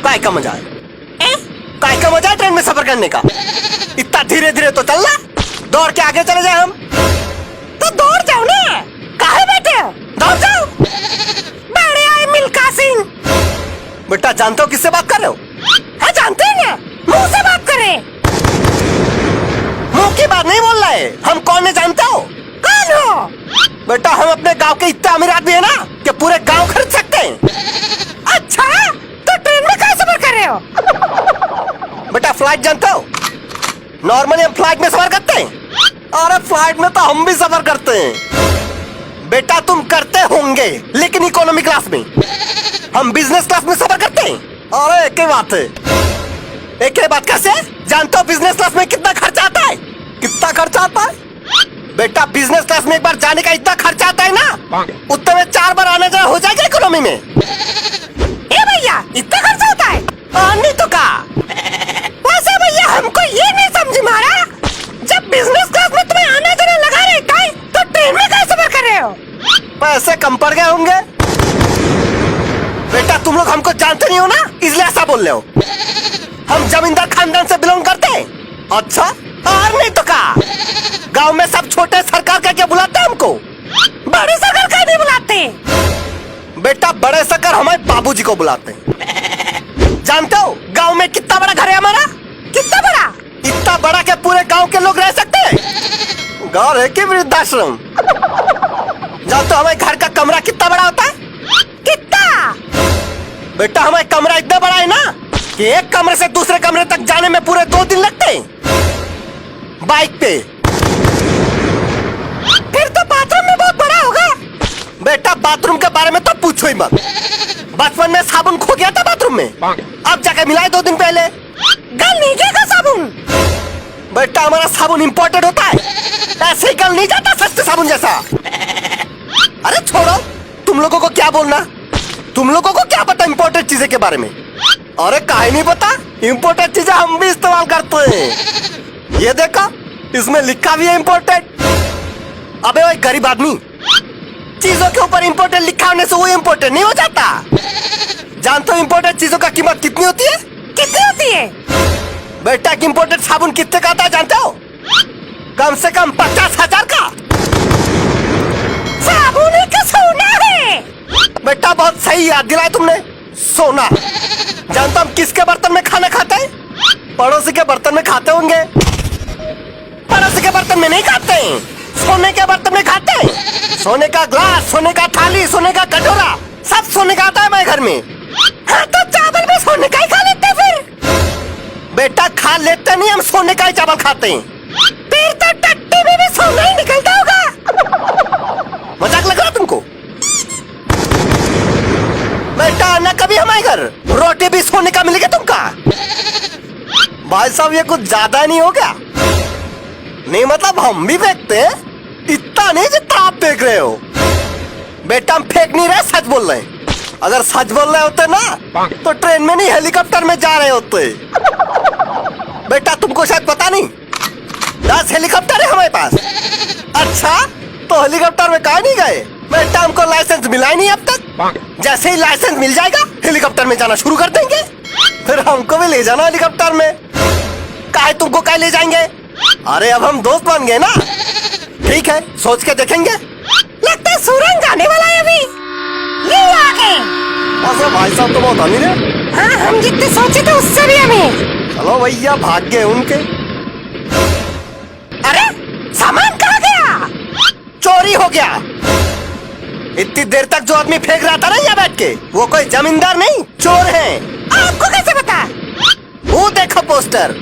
काय का मजा है? काय का मजा है ट्रेन में सफर करने का? इतना धीरे धीरे तो चलना, दौड़ के आगे चले जाए हम। तो दौड़ जाओ ना, काहे बैठे हो? दौड़ जाओ। बड़े आए मिल्खा सिंह। बेटा जानते हो किससे बात कर रहे हो? हाँ जानते हैं ना, मुंह से बात कर रहे हैं। मुंह की बात नहीं बोल रहे, हम कौन है जानते हो? कौन हो? बेटा हम अपने गांव के इतने अमीर आदमी है ना कि पूरे गांव खरीद सकते हैं। अच्छा, तो ट्रेन में कैसे सफर कर रहे हो? बेटा फ्लाइट जानते हो? नॉर्मली हम फ्लाइट में सफर करते हैं। अरे फ्लाइट में तो हम भी सफर करते हैं। बेटा तुम करते होंगे, लेकिन इकोनॉमी क्लास में। हम बिजनेस क्लास में सफर करते हैं। अरे एक ही बात है। एक ही बात कैसे? जानते हो बिजनेस क्लास में कितना खर्चा आता है? कितना खर्चा आता है? बेटा बिजनेस क्लास में एक बार जाने का इतना खर्चा आता है ना, उतने में 4 बार आने जाना हो जाएगा इकोनॉमी में। ए भैया, इतना खर्चा होता है? नहीं तो का? वैसे भैया हमको ये नहीं समझ में आ रहा, जब बिजनेस क्लास में तुम्हें आना जाना लगा रहता है, तो ट्रेन में कैसे सफर कर रहे हो? पैसे कम पड़ गए होंगे। बेटा तुम लोग हमको जानते नहीं हो ना, इसलिए ऐसा बोल रहे हो। हम जमींदार खानदान से बिलोंग करते हैं। अच्छा, और नहीं तो का? गांव में सब छोटे सरकार का क्या बुलाते हैं हमको? बड़े सरकार का नहीं बुलाते। बेटा बड़े सरकार हमारे बाबूजी को बुलाते हैं। जानते हो गांव में कितना बड़ा घर है हमारा? कितना बड़ा? इतना बड़ा कि पूरे गांव के लोग रह सकते हैं। घर है कि वृद्धाश्रम? जानते हो हमारे घर का कमरा कितना बड़ा होता है? कितना? बेटा हमारा कमरा इतना बड़ा है ना कि एक कमरे से दूसरे कमरे तक जाने में पूरे 2 दिन लगते हैं बाइक पे। फिर तो बाथरूम में बहुत बड़ा होगा। बेटा बाथरूम के बारे में तो पूछो ही मत। बचपन में साबुन खो गया था बाथरूम में, अब जाके मिलाए 2 दिन पहले। गल नहीं जाएगा साबुन। बेटा हमारा साबुन इंपोर्टेड होता है, ऐसे ही गल नहीं जाता सस्ते साबुन जैसा। अरे छोड़ो, तुम लोगों को क्या बोलना, तुम लोगों को क्या पता इंपोर्टेड चीजें के बारे में? अरे काहे नहीं पता, इंपोर्टेड चीजें हम भी इस्तेमाल करते हैं। ये देखो इसमें लिखा भी है इंपोर्टेड। अबे वो गरीब आदमी, चीजों के ऊपर इंपोर्टेड लिखा होने से वो इंपोर्टेड नहीं हो जाता। जानते हो इंपोर्टेड चीजों का कीमत कितनी होती है? कितनी होती है? बेटा इंपोर्टेड साबुन कितने का आता है जानते हो? कम से कम 50,000 का। साबुन का सोना है। बेटा बहुत सही याद दिलाया तुमने, सोना। जानता हम किसके बर्तन में खाना खाते हैं? पड़ोसी के बर्तन में खाते होंगे। पड़ोसी के बर्तन में नहीं खाते हैं, सोने के बर्तन में खाते हैं। सोने का ग्लास, सोने का थाली, सोने का कटोरा, सब सोने का आता है हमारे घर में। हाँ तो चावल में सोने का ही खा लेते फिर। बेटा खा लेते नहीं, हम सोने का ही चावल खाते हैं। फिर तो टट्टी में भी सोना ही निकलता होगा। मजाक लग रहा तुमको? बेटा आना कभी हमारे घर, रोटी भी सोने का मिलेगा तुमका। भाई साहब ये कुछ ज्यादा नहीं हो गया? नहीं मतलब हम भी फेंकते हैं, इतना नहीं जितना आप फेंक रहे हो। बेटा हम फेंक नहीं रहे, सच बोल रहे हैं। अगर सच बोल रहे होते ना तो ट्रेन में नहीं हेलीकॉप्टर में जा रहे होते। बेटा तुमको शायद पता नहीं, 10 हेलीकॉप्टर है हमारे पास। अच्छा तो हेलीकॉप्टर में काहे नहीं गए? बेटा हमको लाइसेंस मिला ही नहीं अब तक। जैसे ही लाइसेंस मिल जाएगा हेलीकॉप्टर में जाना शुरू कर देंगे, फिर हमको भी ले जाना हेलीकॉप्टर में। काहे तुमको काहे ले जाएंगे? अरे अब हम दोस्त बन गए ना। ठीक है सोच के देखेंगे। लगता है सूरज जाने वाला है अभी। ये आगे। अच्छा भाई साहब तो बहुत अमीर है। हाँ हम जितने सोचे थे उससे भी अमीर। चलो भैया भाग गए उनके। अरे सामान कहाँ गया? चोरी हो गया। इतनी देर तक जो आदमी फेंक रहा था ना यहाँ बैठ के, वो कोई जमींदार नहीं चोर है। आपको कैसे पता? वो देखो पोस्टर।